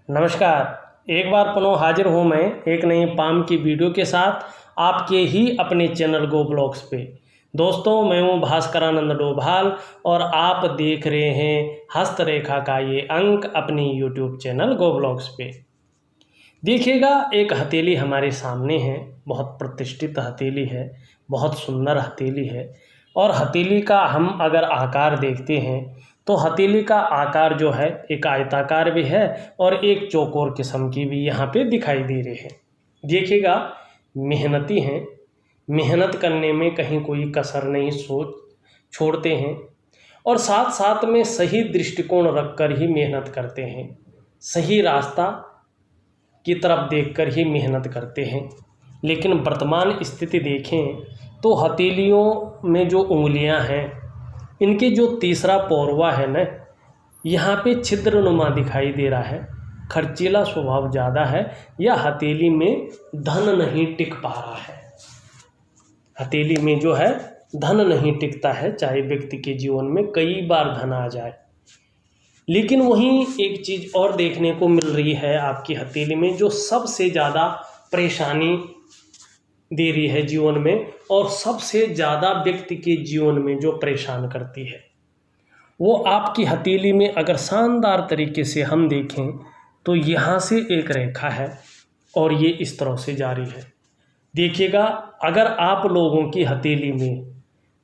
नमस्कार। एक बार पुनः हाजिर हूँ मैं एक नई पाम की वीडियो के साथ आपके ही अपने चैनल गो ब्लॉग्स पे। दोस्तों, मैं हूँ भास्करानंद डोभाल और आप देख रहे हैं हस्तरेखा का ये अंक अपनी यूट्यूब चैनल गो ब्लॉग्स पे। देखिएगा, एक हथेली हमारे सामने है, बहुत प्रतिष्ठित हथेली है, बहुत सुंदर हथेली है। और हथेली का हम अगर आकार देखते हैं तो हथेली का आकार जो है एक आयताकार भी है और एक चौकोर किस्म की भी यहाँ पे दिखाई दे रही है। देखिएगा, मेहनती हैं, मेहनत करने में कहीं कोई कसर नहीं छोड़ते हैं और साथ साथ में सही दृष्टिकोण रखकर ही मेहनत करते हैं, सही रास्ता की तरफ देखकर ही मेहनत करते हैं। लेकिन वर्तमान स्थिति देखें तो हथेलियों में जो उंगलियां हैं, इनके जो तीसरा पौरवा है न, यहाँ पे छिद्रनुमा दिखाई दे रहा है। खर्चीला स्वभाव ज़्यादा है या हथेली में धन नहीं टिक पा रहा है। हथेली में जो है धन नहीं टिकता है, चाहे व्यक्ति के जीवन में कई बार धन आ जाए। लेकिन वहीं एक चीज़ और देखने को मिल रही है आपकी हथेली में, जो सबसे ज़्यादा परेशानी दे रही है जीवन में और सबसे ज़्यादा व्यक्ति के जीवन में जो परेशान करती है, वो आपकी हथेली में अगर शानदार तरीके से हम देखें तो यहाँ से एक रेखा है और ये इस तरह से जारी है। देखिएगा, अगर आप लोगों की हथेली में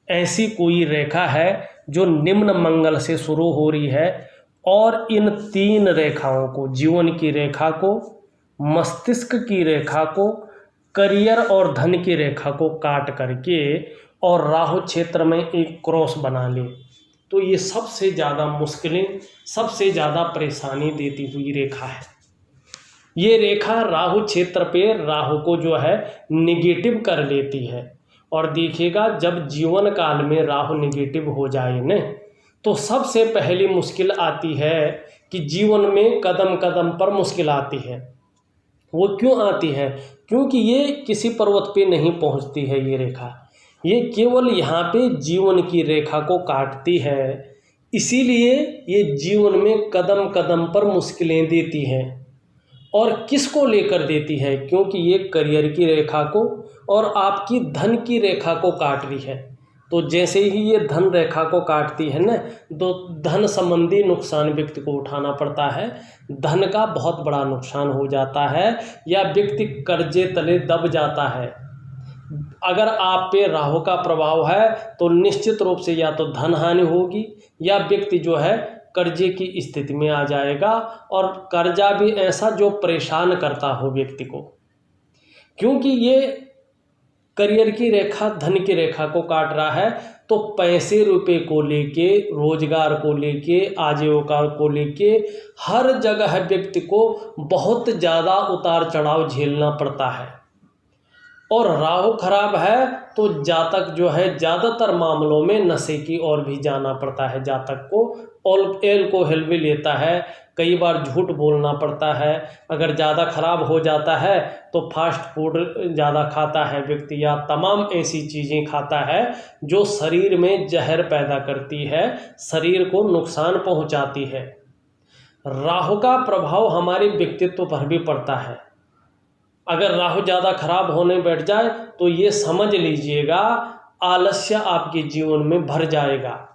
ऐसी कोई रेखा है जो निम्न मंगल से शुरू हो रही है और इन तीन रेखाओं को, जीवन की रेखा को, मस्तिष्क की रेखा को, करियर और धन की रेखा को काट करके और राहु क्षेत्र में एक क्रॉस बना ले, तो ये सबसे ज़्यादा मुश्किलें, सबसे ज़्यादा परेशानी देती हुई रेखा है। ये रेखा राहु क्षेत्र पे राहु को जो है निगेटिव कर लेती है। और देखिएगा, जब जीवन काल में राहु निगेटिव हो जाए न, तो सबसे पहली मुश्किल आती है कि जीवन में कदम कदम पर मुश्किल आती है। वो क्यों आती है? क्योंकि ये किसी पर्वत पे नहीं पहुंचती है ये रेखा, ये केवल यहाँ पे जीवन की रेखा को काटती है। इसीलिए ये जीवन में कदम कदम पर मुश्किलें देती है। और किसको लेकर देती है? क्योंकि ये करियर की रेखा को और आपकी धन की रेखा को काट रही है। तो जैसे ही ये धन रेखा को काटती है ना, तो धन संबंधी नुकसान व्यक्ति को उठाना पड़ता है। धन का बहुत बड़ा नुकसान हो जाता है या व्यक्ति कर्जे तले दब जाता है। अगर आप पे राहु का प्रभाव है तो निश्चित रूप से या तो धन हानि होगी या व्यक्ति जो है कर्जे की स्थिति में आ जाएगा, और कर्जा भी ऐसा जो परेशान करता हो व्यक्ति को। क्योंकि ये करियर की रेखा धन की रेखा को काट रहा है, तो पैसे रुपए को लेके, रोजगार को लेके, आजीविका को लेके हर जगह व्यक्ति को बहुत ज़्यादा उतार चढ़ाव झेलना पड़ता है। और राहु खराब है तो जातक जो है ज़्यादातर मामलों में नशे की ओर भी जाना पड़ता है। जातक को एल्कोहल भी लेता है, कई बार झूठ बोलना पड़ता है। अगर ज़्यादा खराब हो जाता है तो फास्ट फूड ज़्यादा खाता है व्यक्ति, या तमाम ऐसी चीज़ें खाता है जो शरीर में जहर पैदा करती है, शरीर को नुकसान पहुंचाती है। राहु का प्रभाव हमारे व्यक्तित्व पर भी पड़ता है। अगर राहु ज़्यादा खराब होने बैठ जाए तो ये समझ लीजिएगा आलस्य आपके जीवन में भर जाएगा।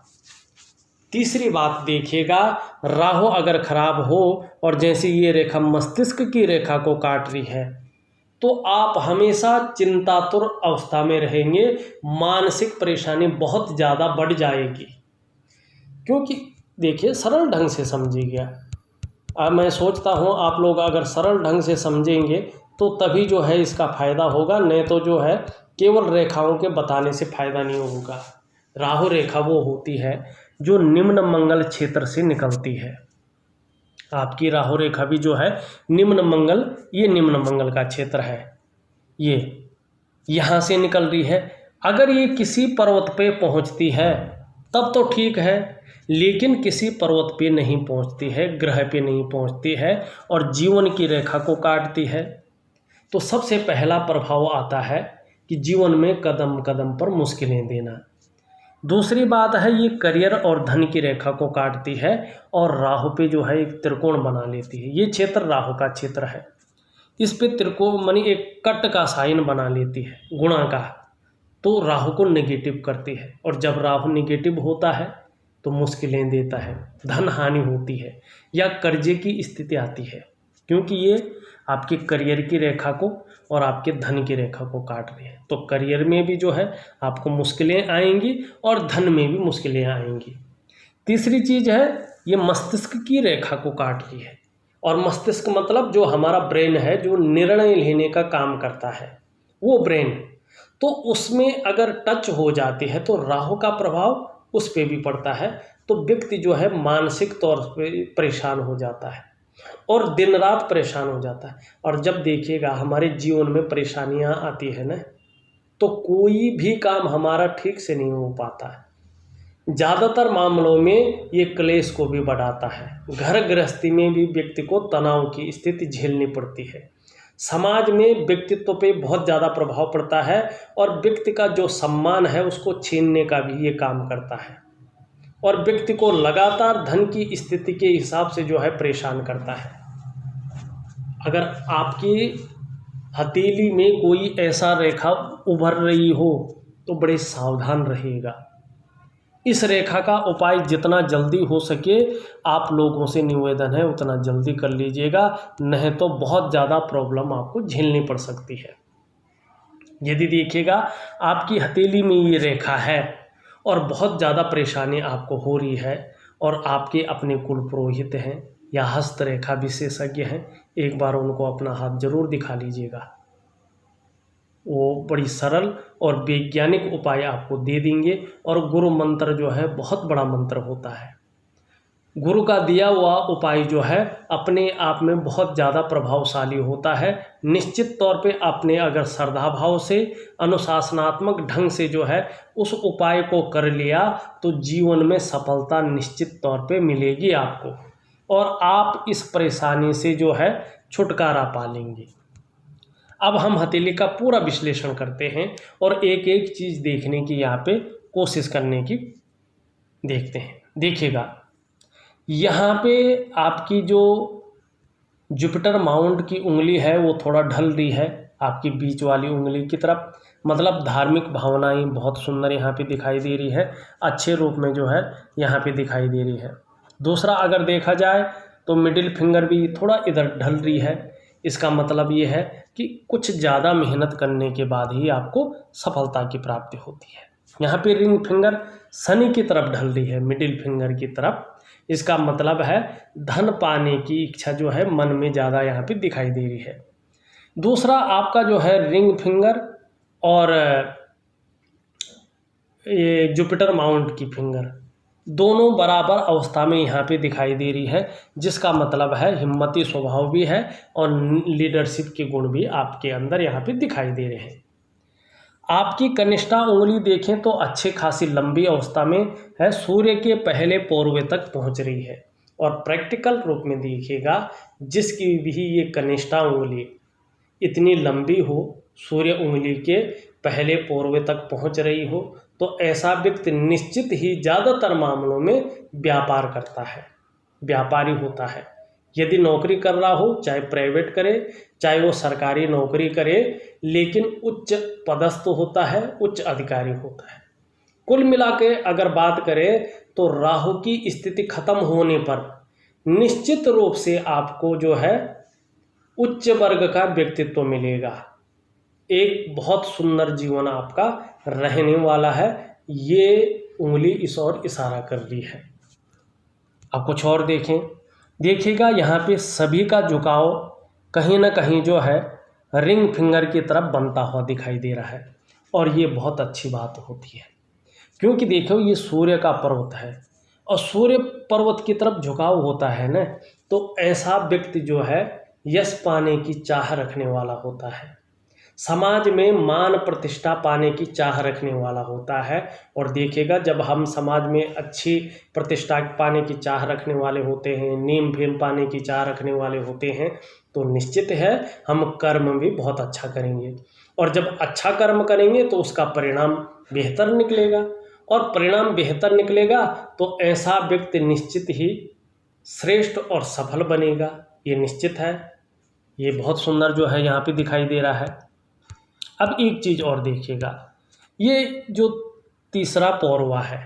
तीसरी बात देखिएगा, राहु अगर खराब हो और जैसे ये रेखा मस्तिष्क की रेखा को काट रही है, तो आप हमेशा चिंतातुर अवस्था में रहेंगे, मानसिक परेशानी बहुत ज़्यादा बढ़ जाएगी। क्योंकि देखिए, सरल ढंग से समझिएगा, अब मैं सोचता हूँ आप लोग अगर सरल ढंग से समझेंगे तो तभी जो है इसका फ़ायदा होगा, नहीं तो जो है केवल रेखाओं के बताने से फ़ायदा नहीं होगा। राहु रेखा वो होती है जो निम्न मंगल क्षेत्र से निकलती है। आपकी राहु रेखा भी जो है निम्न मंगल, ये निम्न मंगल का क्षेत्र है, ये यहाँ से निकल रही है। अगर ये किसी पर्वत पे पहुँचती है तब तो ठीक है, लेकिन किसी पर्वत पे नहीं पहुँचती है, ग्रह पे नहीं पहुँचती है और जीवन की रेखा को काटती है, तो सबसे पहला प्रभाव आता है कि जीवन में कदम कदम पर मुश्किलें देना। दूसरी बात है ये करियर और धन की रेखा को काटती है और राहु पे जो है एक त्रिकोण बना लेती है। ये क्षेत्र राहु का क्षेत्र है, इस पे त्रिकोण मानी एक कट का साइन बना लेती है, गुणा का, तो राहु को नेगेटिव करती है। और जब राहु नेगेटिव होता है तो मुश्किलें देता है, धन हानि होती है या कर्जे की स्थिति आती है, क्योंकि ये आपके करियर की रेखा को और आपके धन की रेखा को काट रही है। तो करियर में भी जो है आपको मुश्किलें आएंगी और धन में भी मुश्किलें आएंगी। तीसरी चीज़ है ये मस्तिष्क की रेखा को काट रही है, और मस्तिष्क मतलब जो हमारा ब्रेन है, जो निर्णय लेने का काम करता है, वो ब्रेन, तो उसमें अगर टच हो जाती है तो राहु का प्रभाव उस पर भी पड़ता है, तो व्यक्ति जो है मानसिक तौर पे परेशान हो जाता है और दिन रात परेशान हो जाता है। और जब देखिएगा हमारे जीवन में परेशानियां आती है ना, तो कोई भी काम हमारा ठीक से नहीं हो पाता है। ज़्यादातर मामलों में ये क्लेश को भी बढ़ाता है। घर गृहस्थी में भी व्यक्ति को तनाव की स्थिति झेलनी पड़ती है। समाज में व्यक्तित्व पे बहुत ज़्यादा प्रभाव पड़ता है और व्यक्ति का जो सम्मान है उसको छीनने का भी ये काम करता है, और व्यक्ति को लगातार धन की स्थिति के हिसाब से जो है परेशान करता है। अगर आपकी हथेली में कोई ऐसा रेखा उभर रही हो तो बड़े सावधान रहेगा। इस रेखा का उपाय जितना जल्दी हो सके आप लोगों से निवेदन है उतना जल्दी कर लीजिएगा, नहीं तो बहुत ज़्यादा प्रॉब्लम आपको झेलनी पड़ सकती है। यदि देखिएगा आपकी हथेली में ये रेखा है और बहुत ज़्यादा परेशानी आपको हो रही है और आपके अपने कुल पुरोहित हैं या हस्तरेखा विशेषज्ञ हैं, एक बार उनको अपना हाथ जरूर दिखा लीजिएगा। वो बड़ी सरल और वैज्ञानिक उपाय आपको दे देंगे। और गुरु मंत्र जो है बहुत बड़ा मंत्र होता है। गुरु का दिया हुआ उपाय जो है अपने आप में बहुत ज़्यादा प्रभावशाली होता है। निश्चित तौर पे आपने अगर श्रद्धा भाव से अनुशासनात्मक ढंग से जो है उस उपाय को कर लिया तो जीवन में सफलता निश्चित तौर पे मिलेगी आपको, और आप इस परेशानी से जो है छुटकारा पा लेंगे। अब हम हथेली का पूरा विश्लेषण करते हैं और एक एक चीज़ देखने की यहाँ पे कोशिश करने की देखते हैं। देखिएगा यहाँ पे आपकी जो जुपिटर माउंट की उंगली है वो थोड़ा ढल रही है आपकी बीच वाली उंगली की तरफ, मतलब धार्मिक भावनाएं बहुत सुंदर यहाँ पे दिखाई दे रही है, अच्छे रूप में जो है यहाँ पे दिखाई दे रही है। दूसरा अगर देखा जाए तो मिडिल फिंगर भी थोड़ा इधर ढल रही है। इसका मतलब ये है कि कुछ ज़्यादा मेहनत करने के बाद ही आपको सफलता की प्राप्ति होती है। यहाँ पे रिंग फिंगर शनि की तरफ ढल रही है, मिडिल फिंगर की तरफ। इसका मतलब है धन पाने की इच्छा जो है मन में ज़्यादा यहाँ पे दिखाई दे रही है। दूसरा आपका जो है रिंग फिंगर और ये जुपिटर माउंट की फिंगर दोनों बराबर अवस्था में यहाँ पे दिखाई दे रही है, जिसका मतलब है हिम्मती स्वभाव भी है और लीडरशिप के गुण भी आपके अंदर यहाँ पे दिखाई दे रहे हैं। आपकी कनिष्ठा उंगली देखें तो अच्छी खासी लंबी अवस्था में है, सूर्य के पहले पौरवे तक पहुँच रही है। और प्रैक्टिकल रूप में देखिएगा जिसकी भी ये कनिष्ठा उंगली इतनी लंबी हो, सूर्य उंगली के पहले पौरवे तक पहुँच रही हो, तो ऐसा व्यक्ति निश्चित ही ज़्यादातर मामलों में व्यापार करता है, व्यापारी होता है। यदि नौकरी कर रहा हो, चाहे प्राइवेट करे चाहे वो सरकारी नौकरी करे, लेकिन उच्च पदस्थ होता है, उच्च अधिकारी होता है। कुल मिला के अगर बात करें तो राहु की स्थिति खत्म होने पर निश्चित रूप से आपको जो है उच्च वर्ग का व्यक्तित्व मिलेगा। एक बहुत सुंदर जीवन आपका रहने वाला है। ये उंगली इस ओर इशारा कर रही है। अब कुछ और देखें, देखिएगा यहाँ पे सभी का झुकाव कहीं ना कहीं जो है रिंग फिंगर की तरफ बनता हुआ दिखाई दे रहा है, और ये बहुत अच्छी बात होती है, क्योंकि देखो ये सूर्य का पर्वत है और सूर्य पर्वत की तरफ झुकाव होता है ना, तो ऐसा व्यक्ति जो है यश पाने की चाह रखने वाला होता है, समाज में मान प्रतिष्ठा पाने की चाह रखने वाला होता है। और देखिएगा जब हम समाज में अच्छी प्रतिष्ठा पाने की चाह रखने वाले होते हैं, नेम फेम पाने की चाह रखने वाले होते हैं, तो निश्चित है हम कर्म भी बहुत अच्छा करेंगे, और जब अच्छा कर्म करेंगे तो उसका परिणाम बेहतर निकलेगा। और परिणाम बेहतर निकलेगा तो ऐसा व्यक्ति निश्चित ही श्रेष्ठ और सफल बनेगा, ये निश्चित है। ये बहुत सुंदर जो है यहाँ पे दिखाई दे रहा है। अब एक चीज़ और देखिएगा, ये जो तीसरा पौरवा है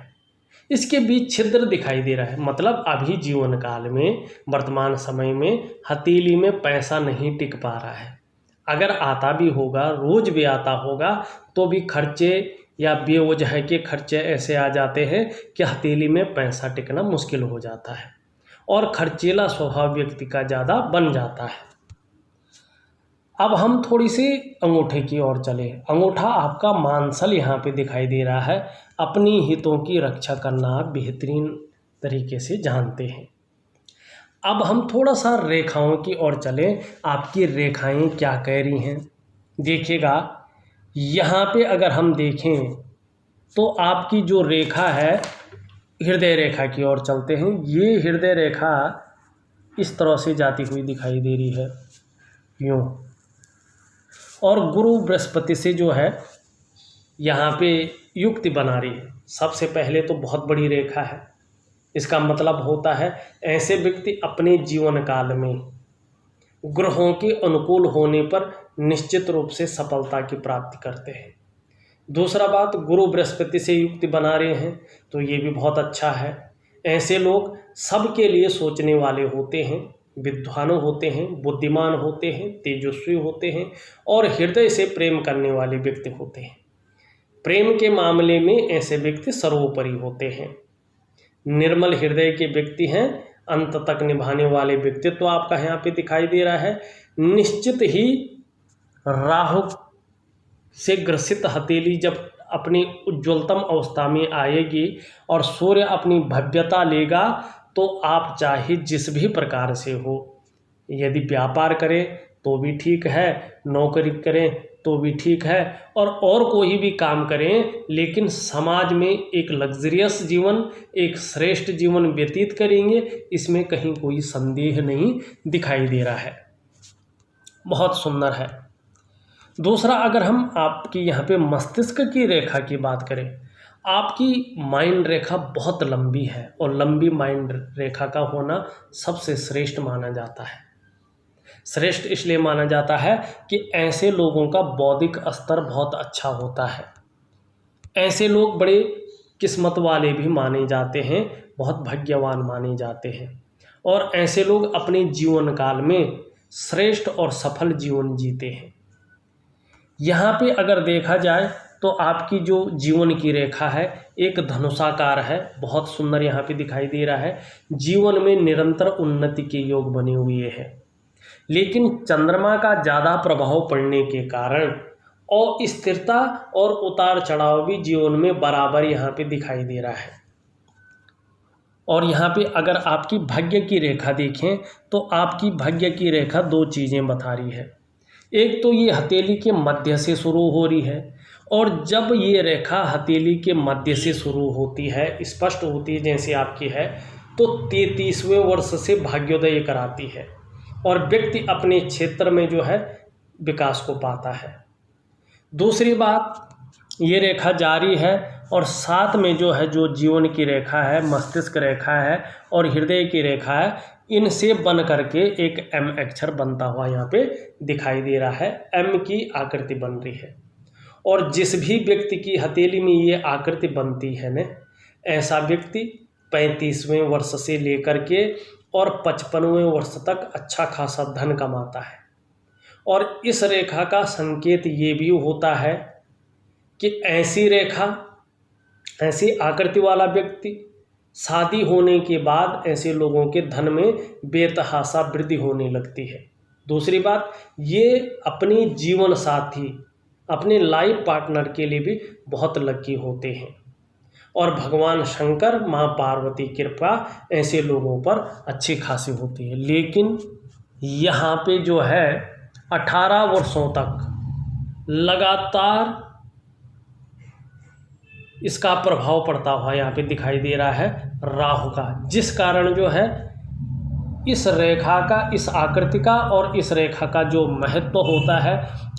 इसके बीच छिद्र दिखाई दे रहा है, मतलब अभी जीवन काल में वर्तमान समय में हथेली में पैसा नहीं टिक पा रहा है। अगर आता भी होगा, रोज भी आता होगा, तो भी खर्चे या बेवजह के खर्चे ऐसे आ जाते हैं कि हथेली में पैसा टिकना मुश्किल हो जाता है और खर्चीला स्वभाव व्यक्ति का ज़्यादा बन जाता है। अब हम थोड़ी सी अंगूठे की ओर चले। अंगूठा आपका मांसल यहाँ पे दिखाई दे रहा है। अपनी हितों की रक्षा करना आप बेहतरीन तरीके से जानते हैं। अब हम थोड़ा सा रेखाओं की ओर चलें। आपकी रेखाएं क्या कह रही हैं देखिएगा। यहाँ पे अगर हम देखें तो आपकी जो रेखा है हृदय रेखा की ओर चलते हैं। ये हृदय रेखा इस तरह से जाती हुई दिखाई दे रही है यूँ, और गुरु बृहस्पति से जो है यहाँ पे युक्ति बना रही है। सबसे पहले तो बहुत बड़ी रेखा है। इसका मतलब होता है ऐसे व्यक्ति अपने जीवन काल में ग्रहों के अनुकूल होने पर निश्चित रूप से सफलता की प्राप्ति करते हैं। दूसरा बात, गुरु बृहस्पति से युक्ति बना रहे हैं तो ये भी बहुत अच्छा है। ऐसे लोग सबके लिए सोचने वाले होते हैं, विद्वान होते हैं, बुद्धिमान होते हैं, तेजस्वी होते हैं और हृदय से प्रेम करने वाले व्यक्ति होते हैं। प्रेम के मामले में ऐसे व्यक्ति सर्वोपरि होते हैं। निर्मल हृदय के व्यक्ति हैं, अंत तक निभाने वाले व्यक्तित्व तो आपका यहाँ पे दिखाई दे रहा है। निश्चित ही राहु से ग्रसित हथेली जब अपनी उज्ज्वलतम अवस्था में आएगी और सूर्य अपनी भव्यता लेगा तो आप चाहे जिस भी प्रकार से हो, यदि व्यापार करें तो भी ठीक है, नौकरी करें तो भी ठीक है, और कोई भी काम करें, लेकिन समाज में एक लग्जरियस जीवन, एक श्रेष्ठ जीवन व्यतीत करेंगे, इसमें कहीं कोई संदेह नहीं दिखाई दे रहा है। बहुत सुंदर है। दूसरा, अगर हम आपकी यहाँ पे मस्तिष्क की रेखा की बात करें, आपकी माइंड रेखा बहुत लंबी है और लंबी माइंड रेखा का होना सबसे श्रेष्ठ माना जाता है। श्रेष्ठ इसलिए माना जाता है कि ऐसे लोगों का बौद्धिक स्तर बहुत अच्छा होता है। ऐसे लोग बड़े किस्मत वाले भी माने जाते हैं, बहुत भाग्यवान माने जाते हैं, और ऐसे लोग अपने जीवन काल में श्रेष्ठ और सफल जीवन जीते हैं। यहाँ पे अगर देखा जाए तो आपकी जो जीवन की रेखा है एक धनुषाकार है, बहुत सुंदर यहाँ पे दिखाई दे रहा है। जीवन में निरंतर उन्नति के योग बने हुए हैं, लेकिन चंद्रमा का ज़्यादा प्रभाव पड़ने के कारण अस्थिरता और उतार चढ़ाव भी जीवन में बराबर यहाँ पे दिखाई दे रहा है। और यहाँ पे अगर आपकी भाग्य की रेखा देखें तो आपकी भाग्य की रेखा दो चीज़ें बता रही है। एक तो ये हथेली के मध्य से शुरू हो रही है, और जब ये रेखा हथेली के मध्य से शुरू होती है, स्पष्ट होती है जैसे आपकी है, तो 33वें वर्ष से भाग्योदय कराती है और व्यक्ति अपने क्षेत्र में जो है विकास को पाता है। दूसरी बात, ये रेखा जारी है और साथ में जो है जो जीवन की रेखा है, मस्तिष्क रेखा है और हृदय की रेखा है, इनसे बन करके एक एम अक्षर बनता हुआ यहाँ पे दिखाई दे रहा है। एम की आकृति बन रही है, और जिस भी व्यक्ति की हथेली में ये आकृति बनती है न, ऐसा व्यक्ति 35वें वर्ष से लेकर के और 55वें वर्ष तक अच्छा खासा धन कमाता है। और इस रेखा का संकेत ये भी होता है कि ऐसी रेखा, ऐसी आकृति वाला व्यक्ति शादी होने के बाद ऐसे लोगों के धन में बेतहाशा वृद्धि होने लगती है। दूसरी बात, ये अपनी जीवन साथी, अपने लाइफ पार्टनर के लिए भी बहुत लकी होते हैं, और भगवान शंकर, माँ पार्वती कृपा ऐसे लोगों पर अच्छी खासी होती है। लेकिन यहाँ पे जो है 18 वर्षों तक लगातार इसका प्रभाव पड़ता हुआ यहाँ पे दिखाई दे रहा है राहु का, जिस कारण जो है इस रेखा का, इस आकृति का और इस रेखा का जो महत्व होता है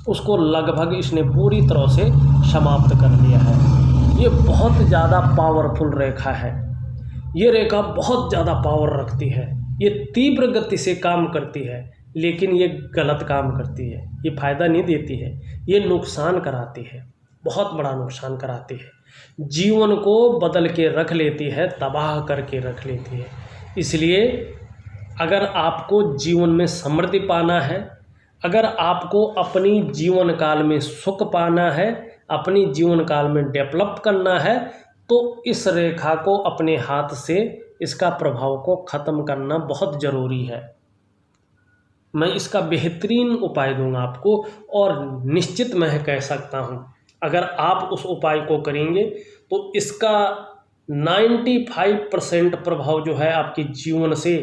उसको लगभग इसने पूरी तरह से समाप्त कर लिया है। ये बहुत ज़्यादा पावरफुल रेखा है। ये रेखा बहुत ज़्यादा पावर रखती है। ये तीव्र गति से काम करती है, लेकिन ये गलत काम करती है। ये फ़ायदा नहीं देती है, ये नुकसान कराती है, बहुत बड़ा नुकसान कराती है। जीवन को बदल के रख लेती है, तबाह करके रख लेती है। इसलिए अगर आपको जीवन में समृद्धि पाना है, अगर आपको अपनी जीवन काल में सुख पाना है, अपनी जीवन काल में डेवलप करना है, तो इस रेखा को अपने हाथ से, इसका प्रभाव को ख़त्म करना बहुत ज़रूरी है। मैं इसका बेहतरीन उपाय दूंगा आपको, और निश्चित मैं कह सकता हूं, अगर आप उस उपाय को करेंगे तो इसका 95% प्रभाव जो है आपके जीवन से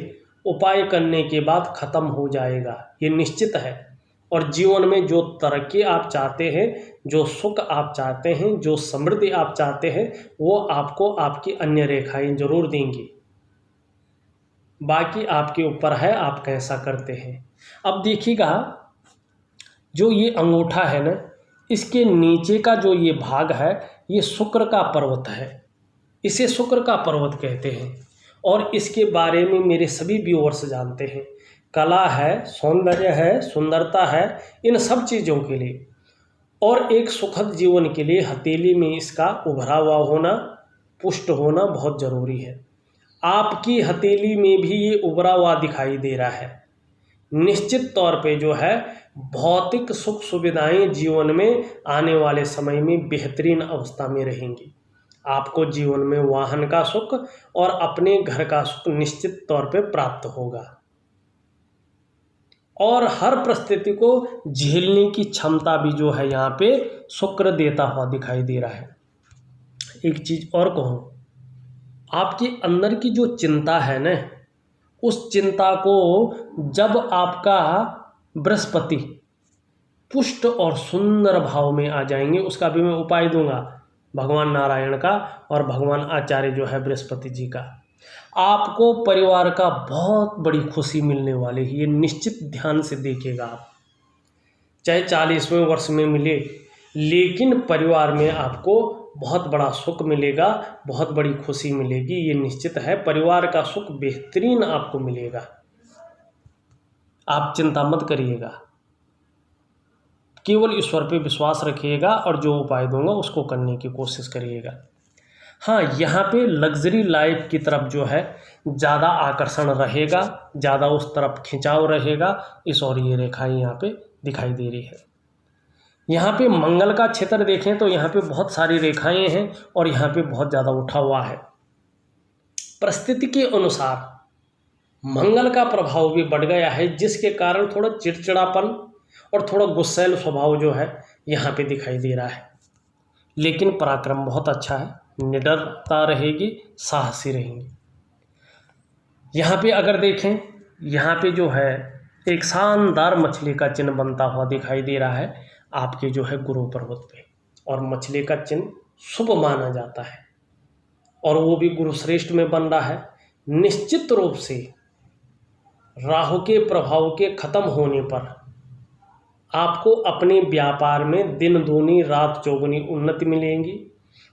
उपाय करने के बाद ख़त्म हो जाएगा, ये निश्चित है। और जीवन में जो तरक्की आप चाहते हैं, जो सुख आप चाहते हैं, जो समृद्धि आप चाहते हैं, वो आपको आपकी अन्य रेखाएं जरूर देंगी। बाकी आपके ऊपर है, आप कैसा करते हैं। अब देखिएगा, जो ये अंगूठा है ना, इसके नीचे का जो ये भाग है, ये शुक्र का पर्वत है। इसे शुक्र का पर्वत कहते हैं, और इसके बारे में मेरे सभी व्यूअर्स जानते हैं। कला है, सौंदर्य है, सुंदरता है, इन सब चीज़ों के लिए और एक सुखद जीवन के लिए हथेली में इसका उभरा हुआ होना, पुष्ट होना बहुत ज़रूरी है। आपकी हथेली में भी ये उभरा हुआ दिखाई दे रहा है। निश्चित तौर पे जो है भौतिक सुख सुविधाएं जीवन में आने वाले समय में बेहतरीन अवस्था में रहेंगी। आपको जीवन में वाहन का सुख और अपने घर का सुख निश्चित तौर पे प्राप्त होगा, और हर परिस्थिति को झेलने की क्षमता भी जो है यहाँ पे शुक्र देता हुआ दिखाई दे रहा है। एक चीज़ और कहूँ, आपके अंदर की जो चिंता है ना, उस चिंता को जब आपका बृहस्पति पुष्ट और सुंदर भाव में आ जाएंगे, उसका भी मैं उपाय दूंगा, भगवान नारायण का और भगवान आचार्य जो है बृहस्पति जी का। आपको परिवार का बहुत बड़ी खुशी मिलने वाली है, ये निश्चित ध्यान से देखिएगा आप। चाहे 40वें वर्ष में मिले, लेकिन परिवार में आपको बहुत बड़ा सुख मिलेगा, बहुत बड़ी खुशी मिलेगी, ये निश्चित है। परिवार का सुख बेहतरीन आपको मिलेगा, आप चिंता मत करिएगा, केवल ईश्वर पे विश्वास रखिएगा और जो उपाय दूंगा उसको करने की कोशिश करिएगा। हाँ, यहाँ पे लग्जरी लाइफ की तरफ जो है ज़्यादा आकर्षण रहेगा, ज़्यादा उस तरफ खिंचाव रहेगा, इस और ये रेखाएं यहाँ पे दिखाई दे रही है। यहाँ पे मंगल का क्षेत्र देखें तो यहाँ पे बहुत सारी रेखाएं हैं और यहाँ पे बहुत ज़्यादा उठा हुआ है। परिस्थिति के अनुसार मंगल का प्रभाव भी बढ़ गया है, जिसके कारण थोड़ा चिड़चिड़ापन और थोड़ा गुस्सैल स्वभाव जो है यहाँ पे दिखाई दे रहा है। लेकिन पराक्रम बहुत अच्छा है, निडरता रहेगी, साहसी रहेंगी। यहाँ पे अगर देखें, यहाँ पे जो है एक शानदार मछली का चिन्ह बनता हुआ दिखाई दे रहा है आपके जो है गुरु पर्वत पे, और मछली का चिन्ह शुभ माना जाता है और वो भी गुरु श्रेष्ठ में बन रहा है। निश्चित रूप से राहु के प्रभाव के खत्म होने पर आपको अपने व्यापार में दिन दूनी रात चौगुनी उन्नति मिलेगी,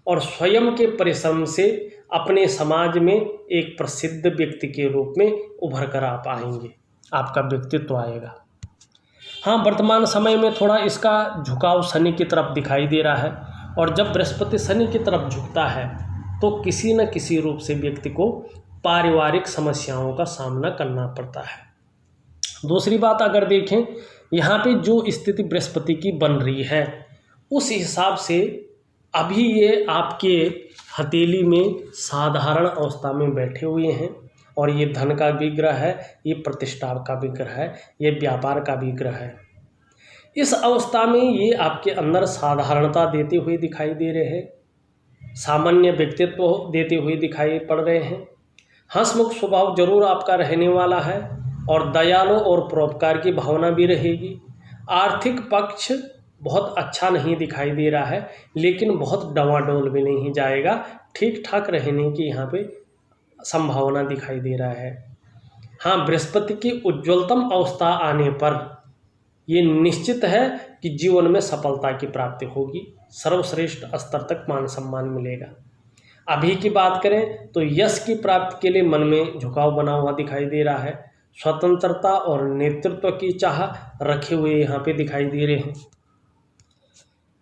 और स्वयं के परिश्रम से अपने समाज में एक प्रसिद्ध व्यक्ति के रूप में उभर कर आप आएंगे, आपका व्यक्तित्व आएगा। हाँ, वर्तमान समय में थोड़ा इसका झुकाव शनि की तरफ दिखाई दे रहा है, और जब बृहस्पति शनि की तरफ झुकता है तो किसी न किसी रूप से व्यक्ति को पारिवारिक समस्याओं का सामना करना पड़ता है। दूसरी बात अगर देखें, यहाँ पे जो स्थिति बृहस्पति की बन रही है उस हिसाब से अभी ये आपके हथेली में साधारण अवस्था में बैठे हुए हैं, और ये धन का भी ग्रह है, ये प्रतिष्ठा का भी ग्रह है, ये व्यापार का भी ग्रह है। इस अवस्था में ये आपके अंदर साधारणता देते हुए दिखाई दे रहे हैं, सामान्य व्यक्तित्व देते हुए दिखाई पड़ रहे हैं। हंसमुख स्वभाव जरूर आपका रहने वाला है, और दयालु और परोपकार की भावना भी रहेगी। आर्थिक पक्ष बहुत अच्छा नहीं दिखाई दे रहा है, लेकिन बहुत डवाडोल भी नहीं जाएगा, ठीक ठाक रहने की यहाँ पे संभावना दिखाई दे रहा है। हाँ, बृहस्पति की उज्ज्वलतम अवस्था आने पर ये निश्चित है कि जीवन में सफलता की प्राप्ति होगी, सर्वश्रेष्ठ स्तर तक मान सम्मान मिलेगा। अभी की बात करें तो यश की प्राप्ति के लिए मन में झुकाव बना हुआ दिखाई दे रहा है, स्वतंत्रता और नेतृत्व की चाह रखे हुए यहाँ पे दिखाई दे रहे हैं।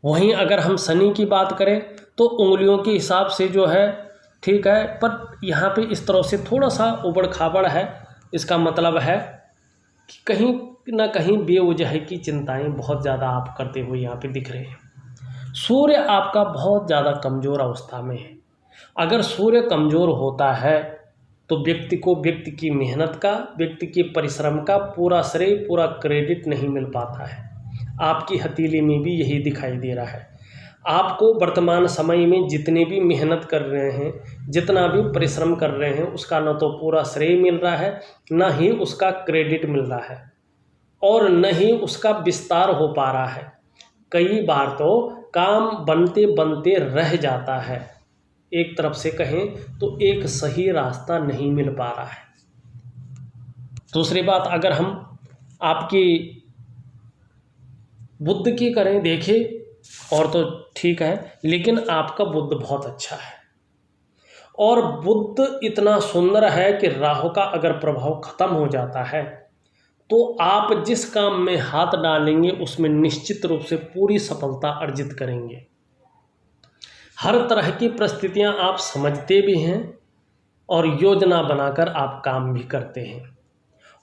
वहीं अगर हम शनि की बात करें तो उंगलियों के हिसाब से जो है ठीक है, पर यहाँ पे इस तरह से थोड़ा सा उबड़ खाबड़ है। इसका मतलब है कि कहीं ना कहीं बेवजह की चिंताएं बहुत ज़्यादा आप करते हुए यहाँ पे दिख रहे हैं। सूर्य आपका बहुत ज़्यादा कमज़ोर अवस्था में है। अगर सूर्य कमज़ोर होता है तो व्यक्ति को व्यक्ति की मेहनत का, व्यक्ति के परिश्रम का पूरा श्रेय, पूरा क्रेडिट नहीं मिल पाता है। आपकी हथेली में भी यही दिखाई दे रहा है। आपको वर्तमान समय में जितने भी मेहनत कर रहे हैं, जितना भी परिश्रम कर रहे हैं, उसका न तो पूरा श्रेय मिल रहा है, न ही उसका क्रेडिट मिल रहा है, और न ही उसका विस्तार हो पा रहा है। कई बार तो काम बनते बनते रह जाता है। एक तरफ से कहें तो एक सही रास्ता नहीं मिल पा रहा है। दूसरी बात अगर हम आपकी बुद्ध की करें, देखें और तो ठीक है, लेकिन आपका बुद्ध बहुत अच्छा है और बुद्ध इतना सुंदर है कि राहु का अगर प्रभाव खत्म हो जाता है तो आप जिस काम में हाथ डालेंगे उसमें निश्चित रूप से पूरी सफलता अर्जित करेंगे। हर तरह की परिस्थितियां आप समझते भी हैं और योजना बनाकर आप काम भी करते हैं,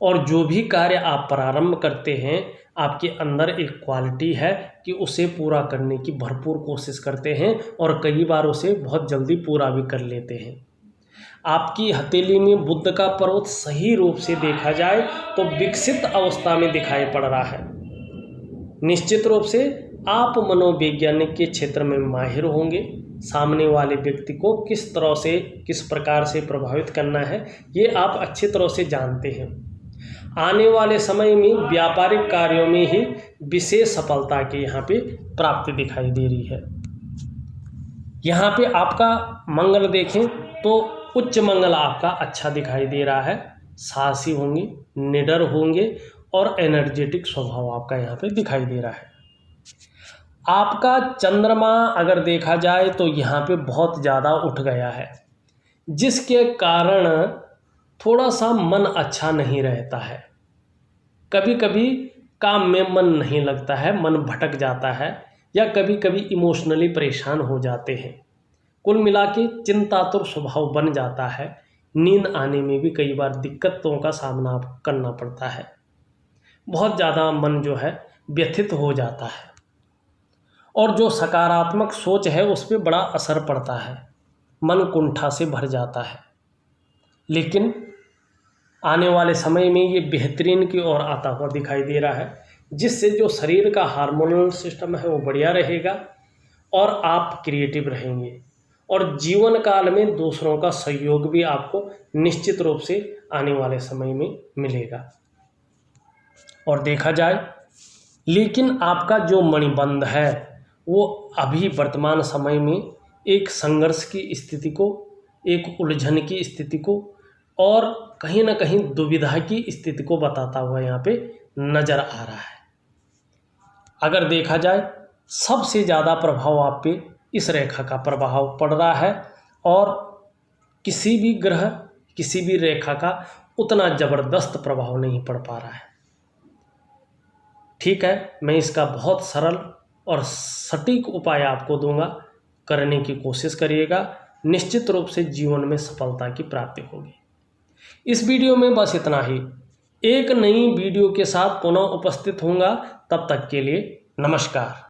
और जो भी कार्य आप प्रारंभ करते हैं आपके अंदर एक क्वालिटी है कि उसे पूरा करने की भरपूर कोशिश करते हैं और कई बार उसे बहुत जल्दी पूरा भी कर लेते हैं। आपकी हथेली में बुद्ध का पर्वत सही रूप से देखा जाए तो विकसित अवस्था में दिखाई पड़ रहा है। निश्चित रूप से आप मनोवैज्ञानिक के क्षेत्र में माहिर होंगे। सामने वाले व्यक्ति को किस तरह से, किस प्रकार से प्रभावित करना है, ये आप अच्छी तरह से जानते हैं। आने वाले समय में व्यापारिक कार्यों में ही विशेष सफलता की यहाँ पे प्राप्ति दिखाई दे रही है। यहाँ पे आपका मंगल देखें तो उच्च मंगल आपका अच्छा दिखाई दे रहा है। साहसी होंगे, निडर होंगे और एनर्जेटिक स्वभाव आपका यहाँ पे दिखाई दे रहा है। आपका चंद्रमा अगर देखा जाए तो यहाँ पे बहुत ज़्यादा उठ गया है, जिसके कारण थोड़ा सा मन अच्छा नहीं रहता है। कभी कभी काम में मन नहीं लगता है, मन भटक जाता है, या कभी कभी इमोशनली परेशान हो जाते हैं। कुल मिला के चिंतातुर स्वभाव बन जाता है। नींद आने में भी कई बार दिक्कतों का सामना करना पड़ता है। बहुत ज़्यादा मन जो है व्यथित हो जाता है और जो सकारात्मक सोच है उस पर बड़ा असर पड़ता है। मन कुंठा से भर जाता है, लेकिन आने वाले समय में ये बेहतरीन की ओर आता हुआ दिखाई दे रहा है, जिससे जो शरीर का हार्मोनल सिस्टम है वो बढ़िया रहेगा और आप क्रिएटिव रहेंगे, और जीवन काल में दूसरों का सहयोग भी आपको निश्चित रूप से आने वाले समय में मिलेगा। और देखा जाए, लेकिन आपका जो मणिबंध है वो अभी वर्तमान समय में एक संघर्ष की स्थिति को, एक उलझन की स्थिति को और कहीं ना कहीं दुविधा की स्थिति को बताता हुआ यहाँ पे नज़र आ रहा है। अगर देखा जाए सबसे ज़्यादा प्रभाव आप पे इस रेखा का प्रभाव पड़ रहा है, और किसी भी ग्रह, किसी भी रेखा का उतना ज़बरदस्त प्रभाव नहीं पड़ पा रहा है। ठीक है, मैं इसका बहुत सरल और सटीक उपाय आपको दूंगा, करने की कोशिश करिएगा। निश्चित रूप से जीवन में सफलता की प्राप्ति होगी। इस वीडियो में बस इतना ही। एक नई वीडियो के साथ पुनः उपस्थित होऊंगा। तब तक के लिए नमस्कार।